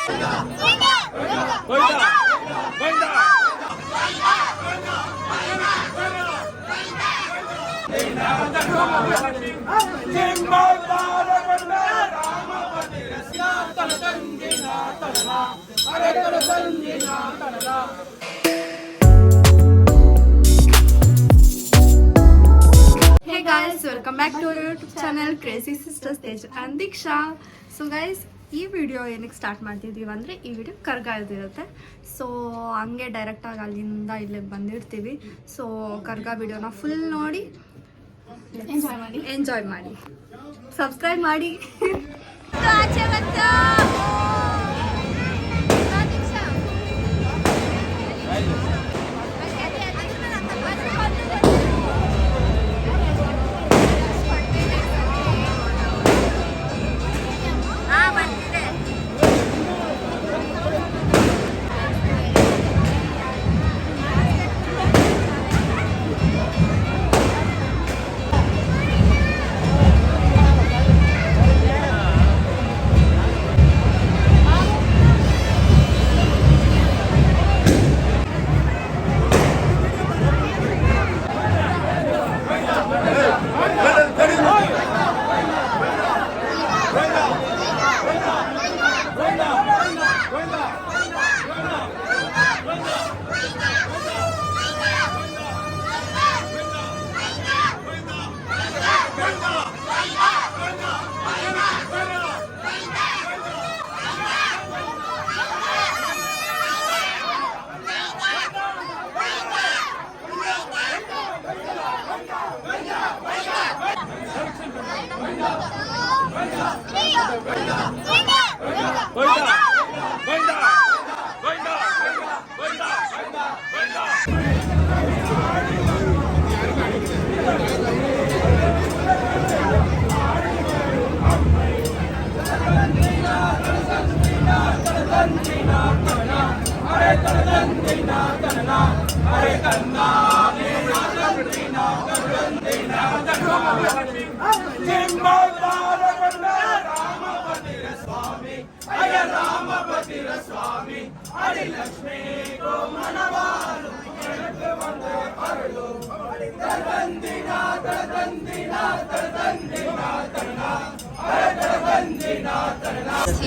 Hey guys, welcome back to our YouTube channel Crazy Sisters Teju and Diksha. So guys, ಈ video ಏನಕ್ಕೆ start ಮಾಡ್ತಿದ್ದೀವಿ ಅಂದರೆ ಈ video ಕರ್ಗಾದಿರುತ್ತೆ. So ಹಂಗೆ ಡೈರೆಕ್ಟಾಗಿ ಅಲ್ಲಿಂದ ಇಲ್ಲಿಗೆ ಬಂದಿರ್ತೀವಿ. ಸೊ ಕರ್ಗ ವಿಡಿಯೋನ ಫುಲ್ ನೋಡಿ ಎಂಜಾಯ್ ಮಾಡಿ ಸಬ್ಸ್ಕ್ರೈಬ್ ಮಾಡಿ.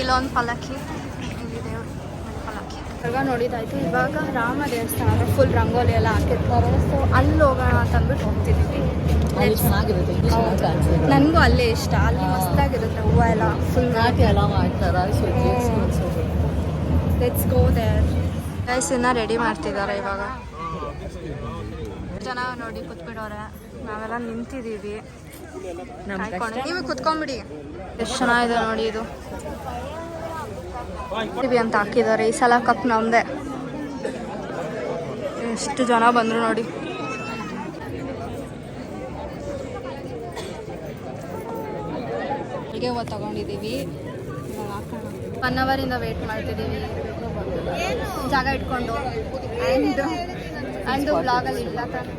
ಇಲ್ಲೊಂದು ಪಲ್ಲಕ್ಕಿ, ಕರ್ಗ ನೋಡಿದಾಯ್ತು. ಇವಾಗ ರಾಮ ದೇವಸ್ಥಾನ ಫುಲ್ ರಂಗೋಲಿ ಎಲ್ಲ ಹಾಕಿರ್ತಾರೆ. ಸೊ ಅಲ್ಲಿ ಹೋಗೋಣ ಅಂತ ಅಂದ್ಬಿಟ್ಟು ಹೋಗ್ತಿದ್ದೀವಿ. ನನಗೂ ಅಲ್ಲೇ ಇಷ್ಟ, ಅಲ್ಲಿ ಮಸ್ತಾಗಿರುತ್ತೆ ಹೂವು ಎಲ್ಲ ಫುಲ್ ಎಲ್ಲ ಮಾಡ್ತಾರೆ. Let's go there. ಗೈಸ್ ಇನ್ನ ರೆಡಿ ಮಾಡ್ತಿದ್ದಾರೆ. ಇವಾಗ ಜನ ನೋಡಿ ಕೂತ್ಬಿಡೋರೆ, ನಾವೆಲ್ಲ ನಿಂತಿದ್ದೀವಿ. ನೀವು ಕುತ್ಕೊಂಡ್ಬಿಡಿ. ಎಷ್ಟು ಚೆನ್ನಾಗಿದೆ ನೋಡಿ. ಇದು ಅಂತ ಹಾಕಿದ್ದಾರೆ. ಈ ಸಲ ಕಪ್ ನಮ್ದೆ. ಎಷ್ಟು ಜನ ಬಂದ್ರು ನೋಡಿ. ಅಲ್ಲಿಗೆ ಹೂವು ತಗೊಂಡಿದ್ದೀವಿ. 1 ಅವರಿಂದ ವೇಟ್ ಮಾಡ್ತಿದ್ದೀವಿ ಜಾಗ ಇಟ್ಕೊಂಡು. ಆ್ಯಂಡ್ ಬ್ಲಾಗಲ್ಲಿ ಇಲ್ಲ ತಾನೆ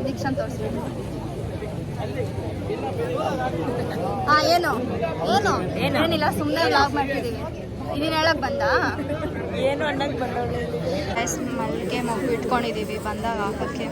ದೀಕ್ಷನ್ ತೋರಿಸ್ಬೇಕು. ಏನು ಏನು ಏನಿಲ್ಲ, ಸುಮ್ಮನೆ ವ್ಲಾಗ್ ಮಾಡ್ತಿದ್ದೀವಿ. ಇದನ್ನ ಹೇಳಕ್ ಬಂದ ಏನು ಅನ್ನಕ್ಕೆ ಬಂದ ಮಲ್ಲಿಗೆ ಮಗು ಇಟ್ಕೊಂಡಿದ್ದೀವಿ ಬಂದಾಗ ಹಾಕಕ್ಕೆ.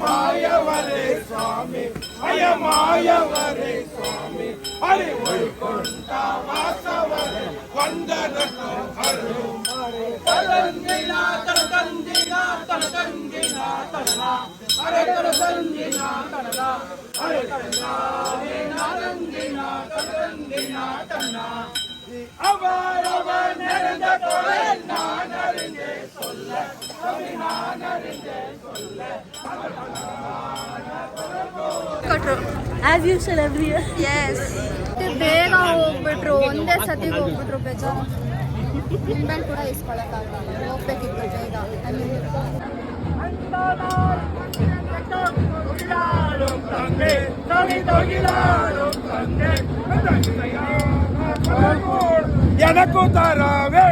ಮಾಯವರೇ ಸ್ವಾಮಿ ಅಯ ಮಾಯವರೇ ಸ್ವಾಮಿ ಹರಿ ವೈಕುಂಠ ವಾಸವರೇ ವಂದನಕ್ಕೂ ಹರು ತರಂದಿನ ತನತಂದಿನ ತನನ ಅರೆ ತನತಂದಿನ ತನನ ಅರೆ ತನಂದಿನ ತನತಂದಿನ ತನ್ನ அவரவர் நிறைந்த தொலை நான் அறிந்தே சொல்ல நான் அறிந்தே சொல்ல ಆಸ್ ಯೂಶುವಲ್ ಎವ್ರಿ ಇಯರ್ ಎಸ್ ಬೇಗ ಹೋಗ್ಬಿಟ್ರು ಒಂದೇ ಸತಿಗೆ ಹೋಗ್ಬಿಟ್ರು ಬೇಜಾರು ಇನ್ಮೇಲೆ ಕೂಡ ಇಸ್ಕೊಳಕ್ಕಾಗಲ್ಲ ಹೋಗ್ಬೇಕಿತ್ತು ಬೇಗ எனக்கு தரவே